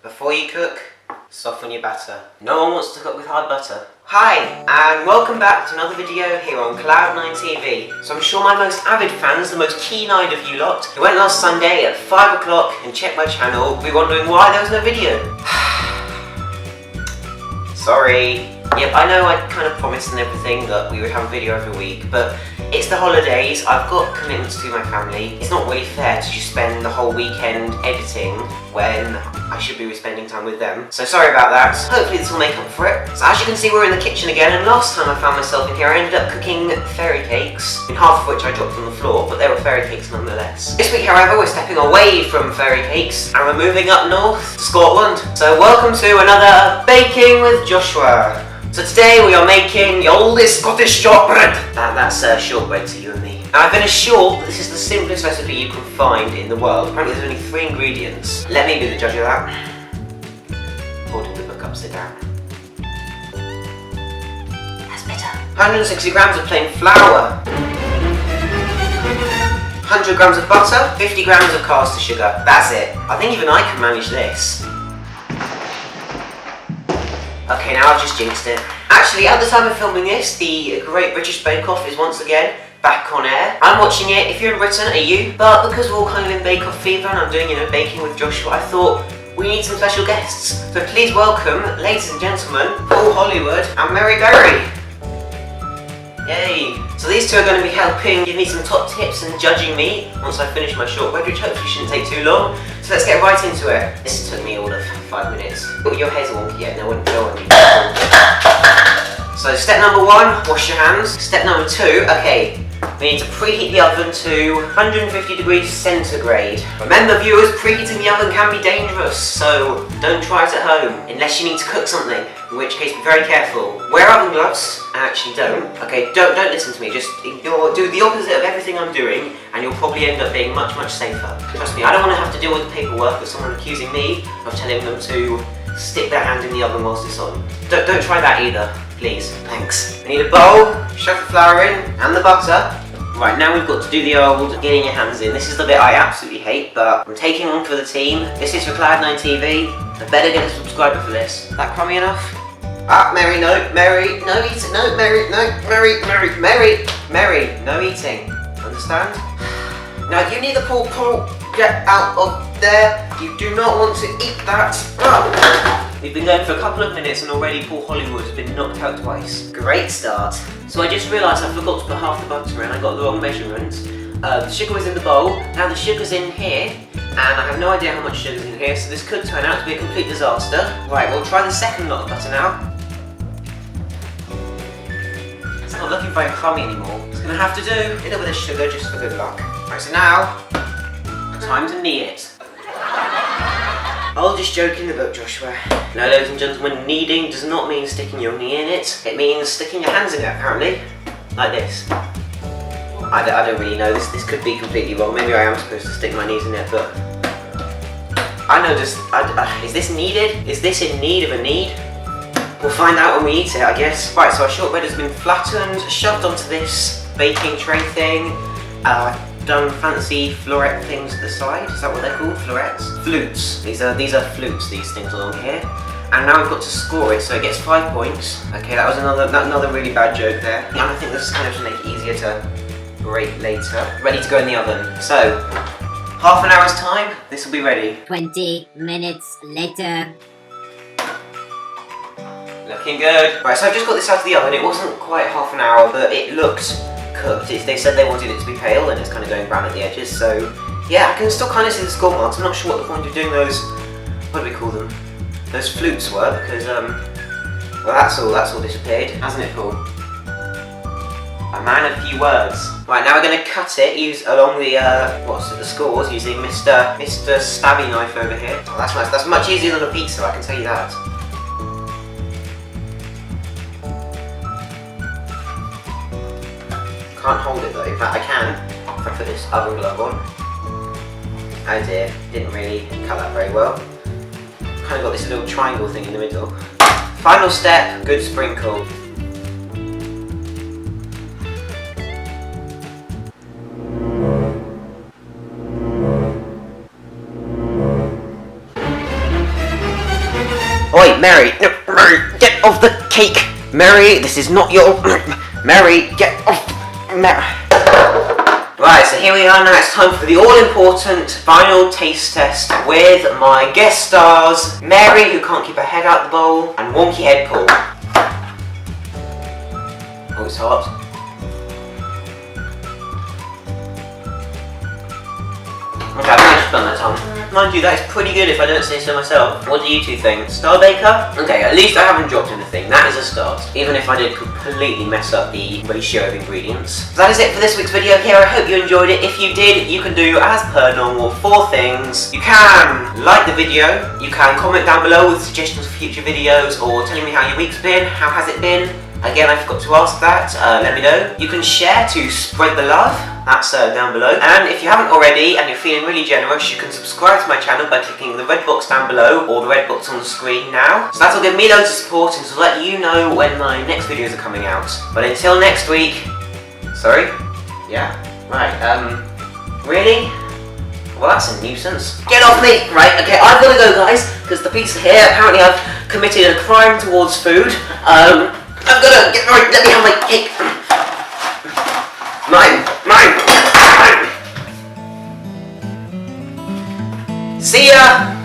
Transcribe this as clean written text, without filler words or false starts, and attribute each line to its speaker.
Speaker 1: Before you cook, soften your batter. No one wants to cook with hard butter. Hi, and welcome back to another video here on Cloud9 TV. So I'm sure my most avid fans, the most keen-eyed of you lot, who went last Sunday at 5 o'clock and checked my channel, will be wondering why there was no video. Sorry. Yep, I know I kind of promised and everything that we would have a video every week, but it's the holidays, I've got commitments to my family. It's not really fair to just spend the whole weekend editing when I should be spending time with them. So sorry about that. Hopefully this will make up for it. So as you can see, we're in the kitchen again, and last time I found myself in here, I ended up cooking fairy cakes, in half of which I dropped on the floor, but they were fairy cakes nonetheless. This week, however, we're stepping away from fairy cakes, and we're moving up north to Scotland. So welcome to another Baking with Joshua. So today we are making the oldest Scottish shortbread. That's shortbread to you and me. Now I've been assured that this is the simplest recipe you can find in the world. Apparently there's only 3 ingredients. Let me be the judge of that. Holding the book upside down. That's better. 160 grams of plain flour. 100 grams of butter. 50 grams of caster sugar. That's it. I think even I can manage this. Okay, now I've just jinxed it. Actually, at the time of filming this, the Great British Bake Off is once again back on air. I'm watching it. If you're in Britain, are you? But because we're all kind of in Bake Off fever and I'm doing, baking with Joshua, I thought we need some special guests. So please welcome, ladies and gentlemen, Paul Hollywood and Mary Berry. Yay! So these two are going to be helping give me some top tips and judging me once I finish my shortbread, which hopefully shouldn't take too long. So let's get right into it. This took me all of 5 minutes. Oh, your hair's wonky. Yeah, no one. So step number 1, wash your hands. Step number 2, okay, we need to preheat the oven to 150 degrees centigrade. Remember viewers, preheating the oven can be dangerous, so don't try it at home unless you need to cook something, in which case be very careful. Wear oven gloves. Actually don't. Okay, don't listen to me, just ignore, do the opposite of everything I'm doing and you'll probably end up being much safer. Trust me, I don't want to have to deal with the paperwork of someone accusing me of telling them to stick their hand in the oven whilst it's on. Don't try that either, please. Thanks. We need a bowl, shove the flour in, and the butter. Right, now we've got to do the old getting your hands in. This is the bit I absolutely hate, but I'm taking one for the team. This is for Cloud9 TV. I better get a subscriber for this. That crummy enough? Ah, Mary, no, Mary, no eating, no, Mary, no, Mary, no eating. Understand? Now you need the Paul, get out of there. You do not want to eat that. Oh. We've been going for a couple of minutes and already Paul Hollywood has been knocked out twice. Great start. So I just realised I forgot to put half the butter in. I got the wrong measurement. The sugar was in the bowl. Now the sugar's in here, and I have no idea how much sugar's in here, so this could turn out to be a complete disaster. Right, we'll try the second lot of butter now. It's not looking very crummy anymore. It's going to have to do a little bit of sugar just for good luck. Right, so now, time to knead it. Oldest joke in the book, Joshua. Now, ladies and gentlemen, kneading does not mean sticking your knee in it. It means sticking your hands in it, apparently. Like this. I don't really know. This could be completely wrong. Maybe I am supposed to stick my knees in it, but I know just. Is this needed? Is this in need of a knead? We'll find out when we eat it, I guess. Right, so our shortbread has been flattened, shoved onto this baking tray thing. Done fancy floret things at the side. Is that what they're called? Florets? Flutes. These are flutes, these things along here. And now we've got to score it, so it gets 5 points. Okay, that was another really bad joke there. And I think this is kind of to make it easier to grate later. Ready to go in the oven. So, half an hour's time, this will be ready.
Speaker 2: 20 minutes later.
Speaker 1: Looking good. Right, so I've just got this out of the oven. It wasn't quite half an hour, but it looked cooked. They said they wanted it to be pale and it's kind of going brown at the edges, so yeah, I can still kind of see the score marks. I'm not sure what the point of doing those, what do we call them? Those flutes were, because well that's all disappeared, hasn't it, Paul? A man of few words. Right, now we're going to cut it, along the the scores using Mr. Stabby knife over here. Oh, that's nice. That's much easier than a pizza, I can tell you that. Can't hold it though. In fact, I can if I put this oven glove on. Oh dear, didn't really cut that very well. Kind of got this little triangle thing in the middle. Final step, good sprinkle. Oi, Mary! No, Mary, get off the cake! Mary, this is not your... Mary, get off... Right, so here we are now. It's time for the all-important final taste test with my guest stars, Mary, who can't keep her head out the bowl, and Wonky Head Paul. Oh, it's hot. Okay, I've managed to burn that tongue. Mind you, that is pretty good if I don't say so myself. What do you two think? Star Baker? Okay, at least I haven't dropped anything. That is a start. Even if I did completely mess up the ratio of ingredients. So that is it for this week's video here. I hope you enjoyed it. If you did, you can do as per normal 4 things. You can like the video. You can comment down below with suggestions for future videos or telling me how your week's been. How has it been? Again, I forgot to ask that. Let me know. You can share to spread the love. That's down below. And if you haven't already and you're feeling really generous, you can subscribe to my channel by clicking the red box down below or the red box on the screen now. So that'll give me loads of support and to let you know when my next videos are coming out. But until next week... Sorry? Yeah. Right, really? Well, that's a nuisance. Get off me! Right, okay, I've got to go, guys, because the pizza here, apparently I've committed a crime towards food. I'm gonna get... Right, let me have my cake. Mine! See ya!